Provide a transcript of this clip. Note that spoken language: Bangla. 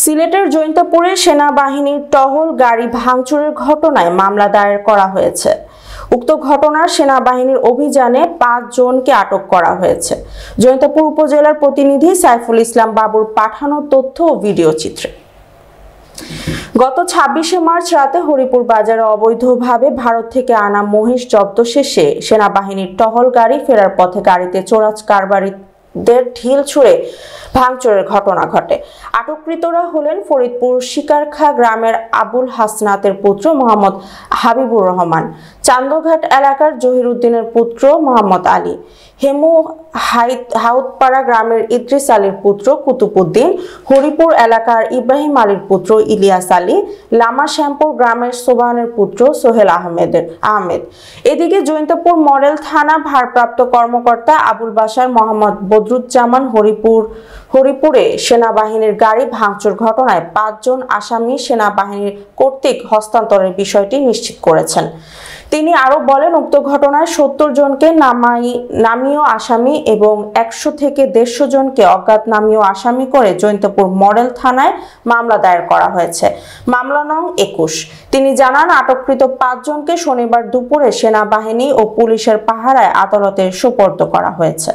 সিলেটের জৈন্তাপুরে সেনাবাহিনীর টহল গাড়ি ভাঙচুরের ঘটনায় মামলা দায়ের করা হয়েছে। উক্ত ঘটনার সেনাবাহিনীর অভিযানে ৫ জনকে আটক করা হয়েছে। জৈন্তাপুর উপজেলার প্রতিনিধি সাইফুল ইসলাম বাবুর পাঠানো তথ্য ও ভিডিও চিত্রে। গত ২৬শে মার্চ রাতে হরিপুর বাজারে অবৈধভাবে ভারত থেকে আনা মহিষ জব্দ শেষে সেনাবাহিনীর টহল গাড়ি ফেরার পথে গাড়িতে চোরাচ কারবারিদের ঢিল ছুঁড়ে ভাঙচুরের ঘটনা ঘটে। আটককৃতরা হলেন ফরিদপুর শিকারখা গ্রামের আবুল হাসনাতের পুত্র মোহাম্মদ হাবিবুর রহমান, চান্দঘাট এলাকার জহিরুদ্দিনের পুত্র মোহাম্মদ আলী, হেমু হাউতপাড়া গ্রামের ইদ্রিস আলীর পুত্র কুতুবউদ্দিন, হরিপুর এলাকার ইব্রাহিম আলীর পুত্র ইলিয়াস আলী, লামা শ্যামপুর গ্রামের সোবানের পুত্র সোহেল আহমেদ। এদিকে জৈন্তাপুর মডেল থানা ভারপ্রাপ্ত কর্মকর্তা আবুল বাশার মোহাম্মদ বদরুজ্জামান হরিপুরে সেনাবাহিনীর গাড়ি ভাঙচুর ঘটনায় ৫ জন আসামি সেনাবাহিনীর কর্তৃক হস্তান্তরের বিষয়টি নিশ্চিত করেছেন। তিনি আরো বলেন, উক্ত ঘটনায় ৭০ জনকে নামীয় আসামি এবং ১০০ থেকে ১৫০ জনকে অজ্ঞাতনামীয় আসামি করে জৈন্তাপুর মডেল থানায় মামলা দায়ের করা হয়েছে। মামলা নং ২১। তিনি জানান, আটককৃত ৫ জনকে শনিবার দুপুরে সেনাবাহিনী ও পুলিশের পাহারায় আদালতে সোপর্দ করা হয়েছে।